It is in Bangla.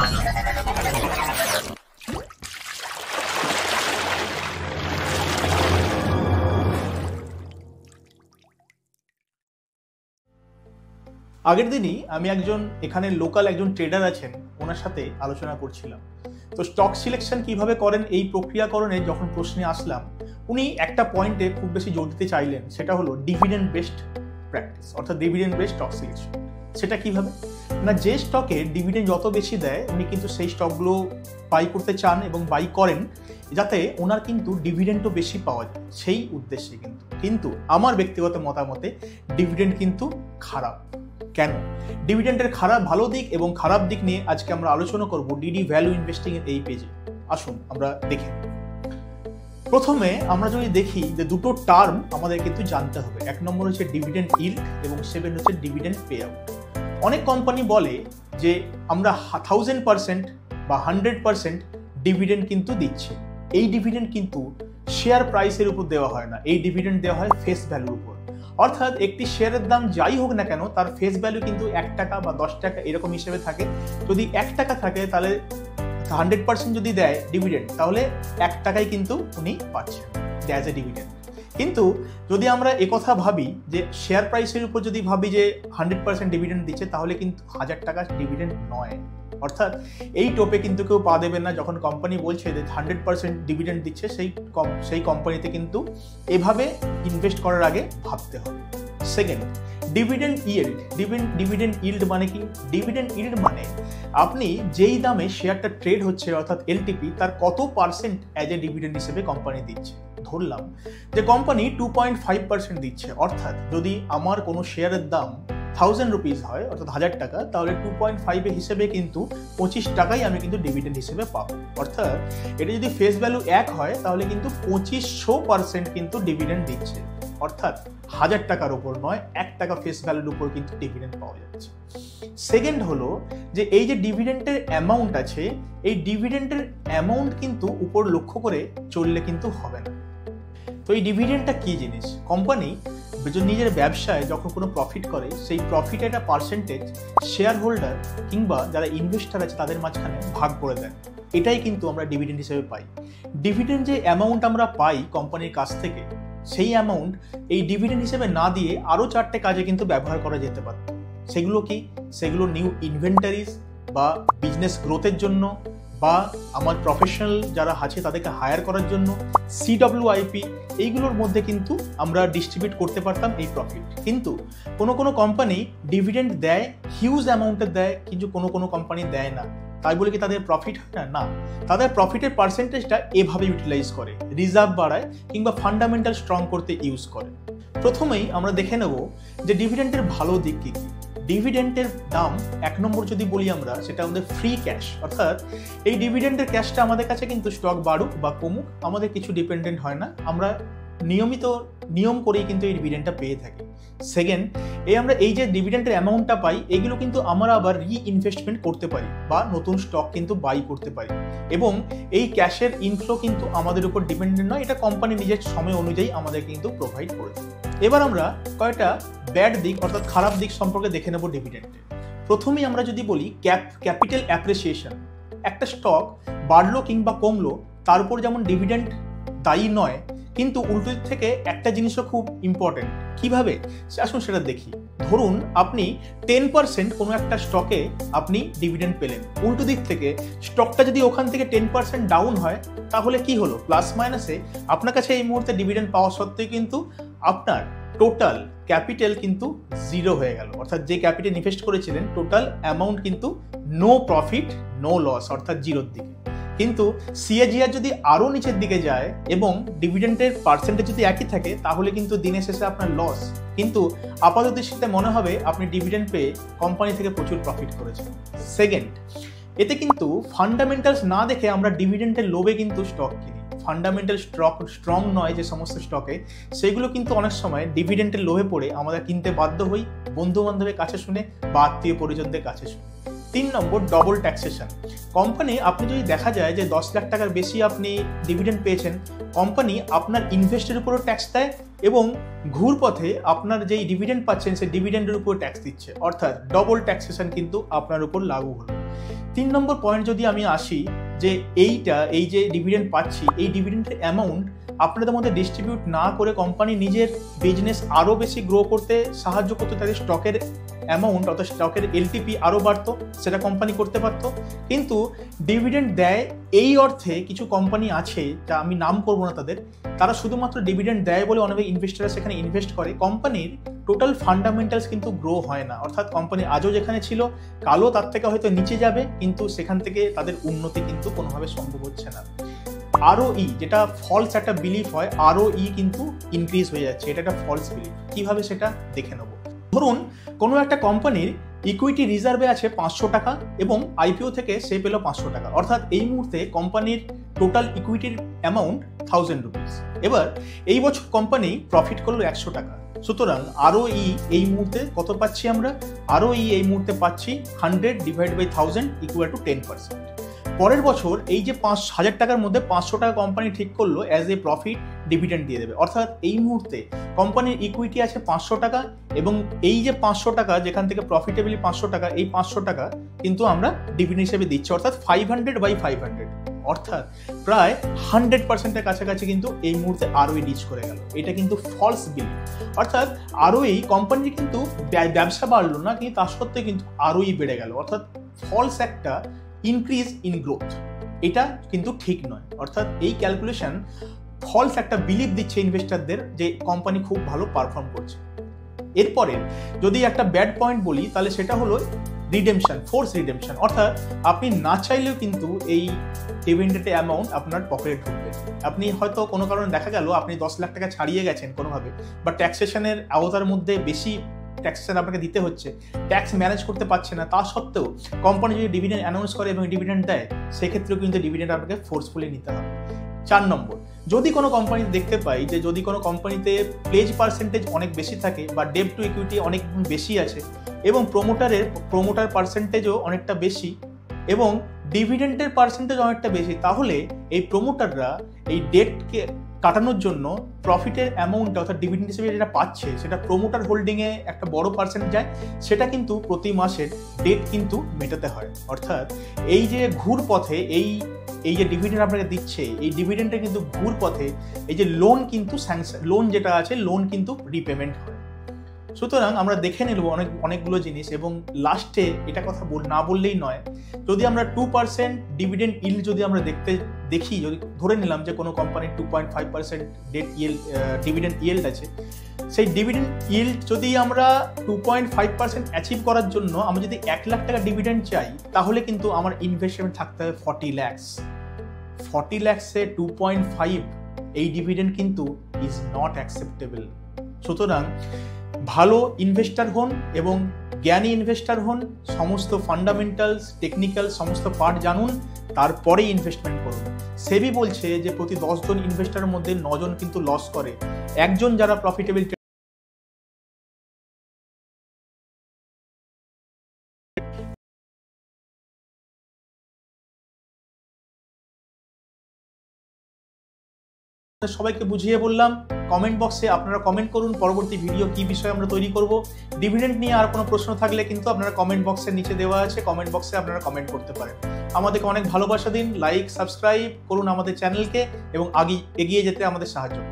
আগের দিনই আমি এখানে লোকাল একজন ট্রেডার আছেন, ওনার সাথে আলোচনা করছিলাম। তো স্টক সিলেকশন কিভাবে করেন এই প্রক্রিয়াকরণে যখন প্রশ্নে আসলাম, উনি একটা পয়েন্টে খুব বেশি জোর দিতে চাইলেন, সেটা হলো ডিভিডেন্ড বেসড প্র্যাকটিস, অর্থাৎ ডিভিডেন্ড বেসড স্টক সিলেকশন। সেটা কিভাবে না, যে স্টকে ডিভিডেন্ড যত বেশি দেয় উনি কিন্তু সেই স্টকগুলো বাই করতে চান এবং বাই করেন, যাতে ওনার কিন্তু ডিভিডেন্ডও বেশি পাওয়া যায়, সেই উদ্দেশ্যে। কিন্তু আমার ব্যক্তিগত মতামতে ডিভিডেন্ড কিন্তু খারাপ। কেন? ডিভিডেন্ডের ভালো দিক এবং খারাপ দিক নিয়ে আজকে আমরা আলোচনা করব ডিডি ভ্যালু ইনভেস্টিং এর এই পেজে। আসুন আমরা দেখি। প্রথমে আমরা যদি দেখি যে দুটো টার্ম আমাদের কিন্তু জানতে হবে। এক নম্বর হচ্ছে ডিভিডেন্ড ইল্ড এবং সেকেন্ড হচ্ছে ডিভিডেন্ড পে আউট। অনেক কোম্পানি বলে যে আমরা 1000% বা 100% ডিভিডেন্ড কিন্তু দিচ্ছি। এই ডিভিডেন্ড কিন্তু শেয়ার প্রাইসের উপর দেওয়া হয় না, এই ডিভিডেন্ড দেওয়া হয় ফেস ভ্যালুর উপর। অর্থাৎ একটি শেয়ারের দাম যাই হোক না কেন, তার ফেস ভ্যালু কিন্তু 1 টাকা বা 10 টাকা এরকম হিসেবে থাকে। যদি 1 টাকা থাকে তাহলে 100% যদি দেয় ডিভিডেন্ড, তাহলে 1 টাকাই কিন্তু উনি পাচ্ছেন অ্যাজ এ ডিভিডেন্ড। কিন্তু যদি আমরা একথা ভাবি যে শেয়ার প্রাইসের উপর যদি ভাবি যে 100% ডিভিডেন্ড দিচ্ছে, তাহলে কিন্তু 1000 টাকা ডিভিডেন্ড নয়। অর্থাৎ এই টোপে কিন্তু কেউ পা দেবেন না। যখন কোম্পানি বলছে যে 100% ডিভিডেন্ড দিচ্ছে, সেই কোম্পানিতে কিন্তু এভাবে ইনভেস্ট করার আগে ভাবতে হবে। Second, dividend yield. Dividend yield মানে কি? ডিভিডেন্ড ইল্ড মানে আপনি যেই দামে শেয়ারটা ট্রেড হচ্ছে, অর্থাৎ এলটিপি, তার কত পার্সেন্ট অ্যাজ এ ডিভিডেন্ড হিসেবে কোম্পানি দিচ্ছে। ধরলাম যে কোম্পানি 2.5% দিচ্ছে, অর্থাৎ যদি আমার কোনো শেয়ারের দাম 1000 রুপিস হয়, অর্থাৎ 1000 টাকা, তাহলে 2.5 হিসেবে কিন্তু 25 টাকাই আমি কিন্তু ডিভিডেন্ড হিসেবে পাবো। অর্থাৎ এটা যদি ফেস ভ্যালু 1 হয়, তাহলে কিন্তু 2500% কিন্তু ডিভিডেন্ড দিচ্ছে। অর্থাৎ 1000 টাকার উপর নয়, 1 টাকা ফেস ভ্যালুর উপর কিন্তু ডিভিডেন্ড পাওয়া যাচ্ছে। সেকেন্ড হলো যে এই যে ডিভিডেন্ডের অ্যামাউন্ট আছে, এই ডিভিডেন্ডের অ্যামাউন্ট কিন্তু উপর লক্ষ্য করে চললে কিন্তু হবে না। তো এই ডিভিডেন্ডটা কি জিনিস? কোম্পানি নিজের ব্যবসায় যখন কোনো প্রফিট করে, সেই প্রফিটের একটা পার্সেন্টেজ শেয়ার হোল্ডার কিংবা যারা ইনভেস্টার আছে তাদের মাঝখানে ভাগ করে দেয়। এটাই কিন্তু আমরা ডিভিডেন্ড হিসেবে পাই। ডিভিডেন্ড যে অ্যামাউন্ট আমরা পাই কোম্পানির কাছ থেকে, সেই অ্যামাউন্ট এই ডিভিডেন্ড হিসেবে না দিয়ে আরও 4টে কাজে কিন্তু ব্যবহার করা যেতে পারে। সেগুলো কি? সেগুলো নিউ ইনভেন্টারিজ বা বিজনেস গ্রোথের জন্য, বা আমার প্রফেশনাল যারা আছে তাদেরকে হায়ার করার জন্য, CWIP, এইগুলোর মধ্যে কিন্তু আমরা ডিস্ট্রিবিউট করতে পারতাম এই প্রফিট। কিন্তু কোনো কোম্পানি ডিভিডেন্ড দেয়, হিউজ অ্যামাউন্টের দেয়, কিন্তু কোনো কোম্পানি দেয় না। তাই বলে কি তাদের প্রফিট হয় না? না, তাদের প্রফিটের পার্সেন্টেজটা এভাবে ইউটিলাইজ করে, রিজার্ভ বাড়ায় কিংবা ফান্ডামেন্টাল স্ট্রং করতে ইউজ করে। প্রথমেই আমরা দেখে নেব যে ডিভিডেন্ডের ভালো দিক কী কী। ডিভিডেন্ডের দাম 1 নম্বর যদি বলি আমরা, সেটা আমাদের ফ্রি ক্যাশ। অর্থাৎ এই ডিভিডেন্ডের ক্যাশটা আমাদের কাছে কিন্তু স্টক বাড়ুক বা কমুক আমাদের কিছু ডিপেন্ডেন্ট হয় না, আমরা নিয়ম করেই কিন্তু এই ডিভিডেন্ডটা পেয়ে থাকি। সেকেন্ড, আমরা এই যে ডিভিডেন্ডের অ্যামাউন্টটা পাই, এগুলো কিন্তু আমরা আবার রিইনভেস্টমেন্ট করতে পারি বা নতুন স্টক কিন্তু বাই করতে পারি, এবং এই ক্যাশের ইনফ্লো কিন্তু আমাদের উপর ডিপেন্ডেন্ট নয়, এটা কোম্পানি নিজের সময় অনুযায়ী আমাদের কিন্তু প্রোভাইড করে দেয়। এবার আমরা কয়েকটা ব্যাড দিক অর্থাৎ খারাপ দিক সম্পর্কে দেখে নেব ডিভিডেন্ডে। প্রথমেই আমরা যদি বলি ক্যাপিটাল অ্যাপ্রিসিয়েশন। একটা স্টক বাড়লো কিংবা কমলো, তার উপর যেমন ডিভিডেন্ড দায়ী নয়, কিন্তু উল্টো দিক থেকে একটা জিনিসও খুব ইম্পর্টেন্ট। কিভাবে? আসুন সেটা দেখি। ধরুন আপনি 10% কোনো একটা স্টকে আপনি ডিভিডেন্ড পেলেন, উল্টো দিক থেকে স্টকটা যদি ওখান থেকে 10% ডাউন হয়, তাহলে কি হলো? প্লাস মাইনাসে আপনার কাছে এই মুহূর্তে ডিভিডেন্ড পাওয়া সত্ত্বেও কিন্তু আপনার টোটাল ক্যাপিটাল কিন্তু 0 হয়ে গেল। অর্থাৎ যে ক্যাপিটাল ইনভেস্ট করেছিলেন, টোটাল অ্যামাউন্ট কিন্তু নো প্রফিট নো লস, অর্থাৎ 0-র দিকে। কিন্তু CAGR যদি আরও নিচের দিকে যায় এবং ডিভিডেন্ডের পার্সেন্টেজ যদি একই থাকে, তাহলে কিন্তু দিনের শেষে আপনার লস। কিন্তু আপাতত দৃষ্টিতে মনে হবে আপনি ডিভিডেন্ড পেয়ে কোম্পানি থেকে প্রচুর প্রফিট করেছেন। সেকেন্ড, এতে কিন্তু ফান্ডামেন্টালস না দেখে আমরা ডিভিডেন্ডের লোভে কিন্তু স্টক কিনি। ফান্ডামেন্টাল স্ট্রং নয় যে সমস্ত স্টকে, সেগুলো কিন্তু অনেক সময় ডিভিডেন্ডের লোভে পড়ে আমরা কিনতে বাধ্য হই, বন্ধু বান্ধবের কাছে শুনে বা আত্মীয় পরিজনদের কাছে শুনে। 3 নম্বর, ডবল ট্যাক্সেশন। কোম্পানি, আপনি যদি দেখা যায় যে 10 লাখ টাকার বেশি আপনি ডিভিডেন্ড পেয়েছেন, কোম্পানি আপনার ইনভেস্টের উপরও ট্যাক্স দেয় এবং ঘুরপথে আপনার যেই ডিভিডেন্ড পাচ্ছেন সেই ডিভিডেন্ডের উপর ট্যাক্স দিচ্ছে। অর্থাৎ ডবল ট্যাক্সেশন কিন্তু আপনার উপর লাগু হলো। 3 নম্বর পয়েন্ট যদি আমি আসি, যে এই যে ডিভিডেন্ড পাচ্ছি, এই ডিভিডেন্ডের অ্যামাউন্ট আপনাদের মধ্যে ডিস্ট্রিবিউট না করে কোম্পানি নিজের বিজনেস আরও বেশি গ্রো করতে সাহায্য করতে, তাদের স্টকের অ্যামাউন্ট অর্থাৎ স্টকের এলটিপি আরও বাড়তো, সেটা কোম্পানি করতে পারতো। কিন্তু ডিভিডেন্ড দেয় এই অর্থে কিছু কোম্পানি আছে, যা আমি নাম করবো না তাদের, তারা শুধুমাত্র ডিভিডেন্ড দেয় বলে অনেক ইনভেস্টাররা সেখানে ইনভেস্ট করে, কোম্পানির টোটাল ফান্ডামেন্টালস কিন্তু গ্রো হয় না। অর্থাৎ কোম্পানি আজও যেখানে ছিল কালও তার থেকে হয়তো নিচে যাবে, কিন্তু সেখান থেকে তাদের উন্নতি কিন্তু কোনোভাবে সম্ভব হচ্ছে না। ROE, যেটা ফলস একটা বিলিফ হয়, ROE কিন্তু ইনক্রিজ হয়ে যাচ্ছে, এটা একটা ফলস বিলিফ। কিভাবে সেটা দেখে নেব। ধরুন কোনো একটা কোম্পানির ইকুইটি রিজার্ভে আছে 500 টাকা এবং আইপিও থেকে সে পেল 500 টাকা, অর্থাৎ এই মুহূর্তে কোম্পানির টোটাল ইকুইটির অ্যামাউন্ট 1000 রুপিস। এবার এই বছর কোম্পানি প্রফিট করলো 100 টাকা, সুতরাং ROE এই মুহূর্তে কত পাচ্ছি আমরা? ROE এই মুহূর্তে পাচ্ছি 100 ডিভাইড বাই 1000 ইকুয়াল টু 10%। পরের বছর এই যে 5000 টাকার মধ্যে 500 টাকা কোম্পানি ঠিক করলো অ্যাজ এ প্রফিট ডিভিডেন্ড দিয়ে দেবে, অর্থাৎ এই মুহূর্তে কোম্পানির ইকুইটি আছে 500 টাকা এবং এই যে 500 টাকা যেখান থেকে প্রফিটেবলি 500 টাকা, এই 500 টাকা কিন্তু আমরা ডিভিডেন্ড হিসেবে দিচ্ছি, অর্থাৎ 500 বাই 500, অর্থাৎ প্রায় 100%-এর কাছাকাছি কিন্তু এই মুহূর্তে ROE রিচ করে গেল। এটা কিন্তু ফলস বিলিফ, অর্থাৎ ROE কোম্পানির কিন্তু ব্যবসা বাড়লো না, কিন্তু তার সত্ত্বেও কিন্তু ROE বেড়ে গেল, অর্থাৎ ফলস একটা ইনক্রিজ ইন গ্রোথ, এটা কিন্তু ঠিক নয়। অর্থাৎ এই ক্যালকুলেশন ফলস একটা বিলিফ দিচ্ছে ইনভেস্টারদের যে কোম্পানি খুব ভালো পারফর্ম করছে। এরপরে যদি একটা ব্যাড পয়েন্ট বলি, তাহলে সেটা হলো রিডেমশন, ফোর্স রিডেমশন, অর্থাৎ আপনি না চাইলেও কিন্তু এই ডিভিডেন্ড অ্যামাউন্ট আপনার পকেটে ঢুকবে। আপনি হয়তো কোনো কারণে দেখা গেল আপনি 10 লাখ টাকা ছাড়িয়ে গেছেন কোনোভাবে, বা ট্যাক্সেশনের আওতার মধ্যে বেশি ট্যাক্সেশন আপনাকে দিতে হচ্ছে, ট্যাক্স ম্যানেজ করতে পারছে না, তা সত্ত্বেও কোম্পানি যদি ডিভিডেন্ড অ্যানাউন্স করে এবং ডিভিডেন্ড দেয়, সেক্ষেত্রেও কিন্তু ডিভিডেন্ড আপনাকে ফোর্সফুলি নিতে হবে। 4 নম্বর, যদি কোনো কোম্পানিতে দেখতে পাই যে যদি কোনো কোম্পানিতে প্লেজ পার্সেন্টেজ অনেক বেশি থাকে বা ডেট টু ইকুইটি অনেক বেশি আছে এবং প্রোমোটার পার্সেন্টেজও অনেকটা বেশি এবং ডিভিডেন্ডের পার্সেন্টেজ অনেকটা বেশি, তাহলে এই প্রোমোটাররা এই ডেটকে কাটানোর জন্য প্রফিটের অ্যামাউন্ট অর্থাৎ ডিভিডেন্ড হিসেবে যেটা পাচ্ছে সেটা প্রোমোটার হোল্ডিংয়ে একটা বড় পার্সেন্ট যায়, সেটা কিন্তু প্রতি মাসের ডেট কিন্তু মেটাতে হয়। অর্থাৎ এই যে ঘুর পথে এই যে ডিভিডেন্ড আপনাকে দিচ্ছে, এই ডিভিডেন্ডে কিন্তু ঘুর পথে এই যে লোন যেটা আছে, লোন কিন্তু রিপেমেন্ট হয়। সুতরাং আমরা দেখে নেব অনেকগুলো জিনিস, এবং লাস্টে এটা কথা না বললেই নয়, যদি আমরা 2% ডিভিডেন্ড ইল্ড যদি আমরা দেখি, যদি ধরে নিলাম যে কোনো কোম্পানির 2.5% ডিভিডেন্ড ইল্ড আছে, সেই ডিভিডেন্ড ইল্ড যদি আমরা 2.5% অ্যাচিভ করার জন্য আমরা যদি 1 লাখ টাকা ডিভিডেন্ড চাই, তাহলে কিন্তু আমার ইনভেস্টমেন্ট থাকতে হবে 40 lakhs। 40 lakhs-এ 2.5 এই ডিভিডেন্ড কিন্তু ইজ নট অ্যাকসেপ্টেবল। সুতরাং ভালো ইনভেস্টার হন এবং জ্ঞানী ইনভেস্টার হন, সমস্ত ফান্ডামেন্টালস টেকনিক্যাল সমস্ত পার্ট জানুন, তারপরেই ইনভেস্টমেন্ট করুন। সেবি বলছে যে প্রতি 10 জন ইনভেস্টারের মধ্যে 9 জন কিন্তু লস করে, একজন যারা প্রফিটেবল সবাইকে বুঝিয়ে বললাম। কমেন্ট বক্সে আপনারা কমেন্ট করুন পরবর্তী ভিডিও কি বিষয়ে আমরা তৈরি করব। ডিভিডেন্ড নিয়ে আর কোনো প্রশ্ন থাকলে কিন্তু আপনারা কমেন্ট বক্সের নিচে দেওয়া আছে, কমেন্ট বক্সে আপনারা কমেন্ট করতে পারেন। আমাদেরকে অনেক ভালোবাসা দিন, লাইক সাবস্ক্রাইব করুন আমাদের চ্যানেলকে এবং এগিয়ে যেতে আমাদের সাহায্য করুন।